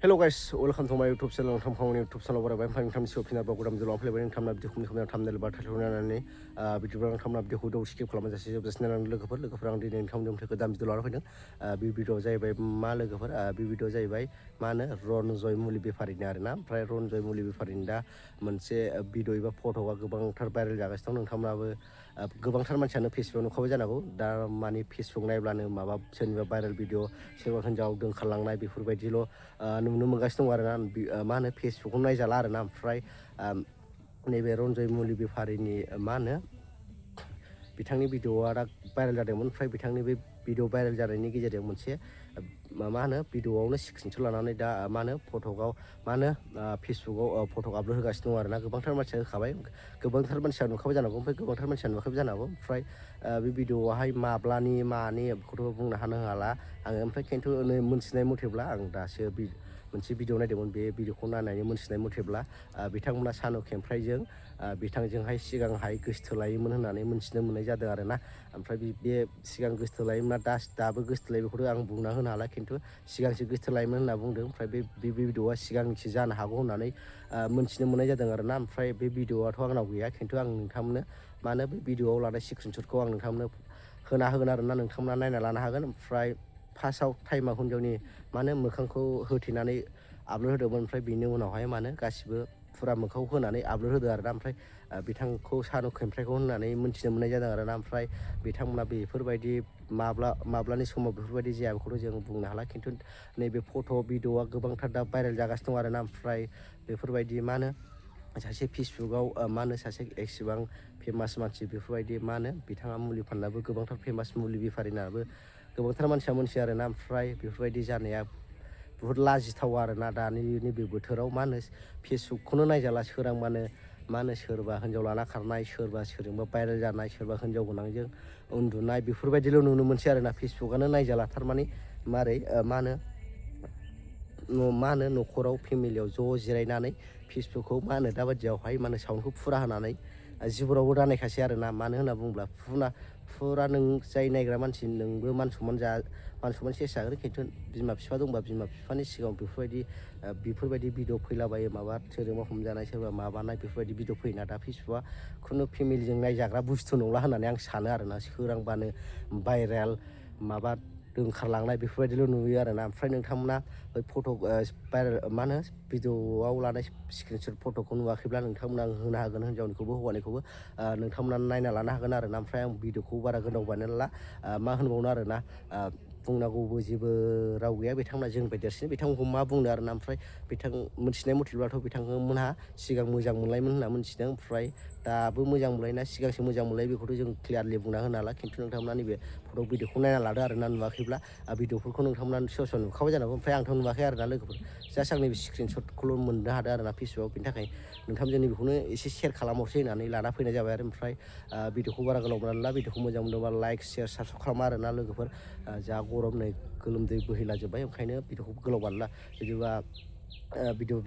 Hello guys, welcome to my YouTube channel. I'm from YouTube channel. I'm finding some show in a program. The long play when I'm not the thumbnail but between come up the hood skip kilometers of the snare and look around the income to the dams the lot of it. Bibito by Malagafer, Bibito by Mana, Ronjay Muli Befarinarina, Prior Ronjay Muli Befarinda, Monse, Bido, Porto, Gabang Tarbarrel Jagaston and Tamava. गोबांथार मानसियानो Facebook नुखाबाय जानांगौ दा माने Facebook नायब्लानो माबा सोरनिबा viral video सोरबा हिनजाव दोनखारलांनाय बेफोरबायदिल' नुनो मोनगासिनो दं आरोना मा होनो फेसबुकखौ नायजाला आरोना ओमफ्राय नैबे रन्जय मुलि बेफारिनि मा होनो बिथांनि भिडिअआ दा भाइरेल जादोंमोन ओमफ्राय बिथांनि बे भिडिअ भाइरेल जानायनि गेजेरजों मोनसे मा होनो भिडिअआवनो स्क्रिनशट लानानै दा मा होनो फटकआव मा होनो फेसबुकआव फटक आपल'ड होगासिनो दं आरोना गोबांथार मानसिया होखाबाय गोबांथार मानसिया नुखाबाय जानांगौ ओमफ्राय गोबांथार मानसिया नुवाखैबो जानो हागौ ओमफ्राय बे भिडिअआहाय माब्लानि मानि बेखौथ' बुंनो हानो हाला आङो ओमफ्राय खिन्थु मोनथिनाय मथेब्ला आं दासो मोनसे भिडिअ नायदोंमोन बे भिडिअखौ नायनानै मोनथिनाय मथेब्ला बिथांमोना सानु केम्प्राइजों बिथांजोंहाय सिगांहाय गोसथोलायोमोन होननानै मोनथिनो मोननाय जादों आरोना ओमफ्राय बे सिगां गोसथोलायोमोन दाबो गोसथोलायो बेखौथ' आं बुंना होनो हाला खिन्थु सिगांसो गोसथोलायोमोन होनना बुंदों ओमफ्राय बे भिडिअआ सिगांसो जानो हागौ होननानै मोनथिनो मोननाय जादों आरोना ओमफ्राय बे भिडिअआथ' आंनाव गैया खिन्थु आं नोंथांमोननो मा होनो बे भिडिअआव लानाय स्क्रिनशटखौ आं नोंथांमोननो होना होगोन आरोना नोंथांमोना नायना लानो हागोन ओमफ्राय फार्स्टआव टाइमाव हिनजावनि मा होनो मोखांखौ होथेनानै आपल'ड होदोंमोन ओमफ्राय बिनि उनावहाय मा होनो गासिबो फुरा मोखांखौ होनानै आपल'ड होदों आरोना ओमफ्राय बिथांखौ सानु केम्प्राइखौ होननानै मोनथिनो मोननाय जादों आरोना ओमफ्राय बिथांमोना बेफोरबायदि माब्लानि समाव बेफोरबायदि जाया बेखौथ' जों बुंनो हाला खिन्थु नैबे फट' भिडिअआ गोबांथार दा भाइरेल जागासिनो दं आरोना ओमफ्राय बेफोरबायदि मा होनो सासे फेसबुकआव मा होनो सासे एसेबां फेमास मानसि बेफोरबायदि मा होनो बिथाङा मुलि फाननाबो गोबांथार फेमास मुलि बेफारिनाबो गोबांथार मानसिया मोनथियो आरोना ओमफ्राय बेफोरबायदि जानाया बुहुत लाजिथाव आरोना दानि नैबे बोथोराव मा होनो फेसबुकखौनो नायजाला सोरांबानो मा होनो सोरबा हिनजाव लाना खारनाय सोरबा सोरजोंबा भाइरेल जानाय सोरबा हिनजाव गोनांजों उन्दुनाय बेफोरबायदिल' नुनो मोनसै आरोना फेसबुकआनो नायजाला थारमाने मारै मा होनो न'खराव फेमिलियाव ज' जिरायनानै फेसबुकखौ मा होनो दाबादियावहाय मा होनो साउन्डखौ फुरा होनानै जिबरावबो दानायखासै आरोना मानो होनना बुङोब्ला फुरा नों जाय नायग्रा मानसि नोंबो मान सनमान सेस जागोन खिन्थु बिमा बिफा दंबा बिमा बिफानि सिगाङाव बेफोरबायदि भिडिअ फैलाबायो माबा सोरजोंबा हमजानाय सोरबा माबानाय बेफोरबायदि भिडिअ फैयोना दा फेसबुकआ खुनु फेमिलिजों नायजाग्रा बुस्थु नंला होननानै आं सानो आरोना सोरांबानो भाइरेल माबा दोनखारलांनाय बेफोरबायदिल' नुयो आरोना ओमफ्राय नोंथांमोना फट' भाइरेल मा होनो भिडिअआव लानाय स्क्रिनशट फट'खौ नुवाखैब्ला नोंथांमोना आं होनो हागोन हिनजावनिखौबो हौवानिखौबो नोंथांमोना नायना लानो हागोन आरोना ओमफ्राय आं भिडिअखौ बारा गोलाव बानायला मा होनबावनो आरोना बुंनांगौबो जेबो राव गैया बिथांमोना जोंनिफ्राय देरसिन बिथांमोनखौ मा बुंनो आरोना ओमफ्राय मोनथिनाय मथेब्लाथ' बिथांमोनहा सिगां मोजां मोनलायोमोन होनना मोनथिदों ओमफ्राय दाबो मोजां मोनलायना सिगांसो मोजां मोनलायो बेखौथ' जों क्लियारलि बुंना होनो हाला खिन्थु नोंथांमोना नैबे फट' भिडिअखौ नायना लादो आरोना नुवाखैब्ला भिडिअफोरखौ नोंथांमोना सोरबा नुखाबाय जानांगौ ओमफ्राय आंथ' नुवाखै आरोना लोगोफोर जास्ट आं नैबे स्क्रिनशटखौल' मोननो हादों आरोना फेसबुकआव बेनि थाखाय नोंथांमोनजों बेखौनो एसे शेयार खालामहरसै होननानै लाना फैनाय जाबाय आरो ओमफ्राय भिडिअखौ बारा गोलाव मोनला भिडिअखौ मोजां मोनदोंबा लाइक शेयार साबस्क्राइब खालामा आरोना लोगोफोर जा गरम नै गोलोमदै बोहैलाजोब्बाय ओंखायनो भिडिअखौ गोलाव बानायला बिदिबा भिडिअ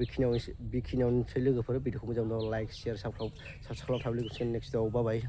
बेखिनियावनोसै लोगोफोर भिडिअखौ मोजां मोनदोंबा लाइक शेयार साबस्क्राइब खालामथाब लोगोसे नेक्स्टआव बाय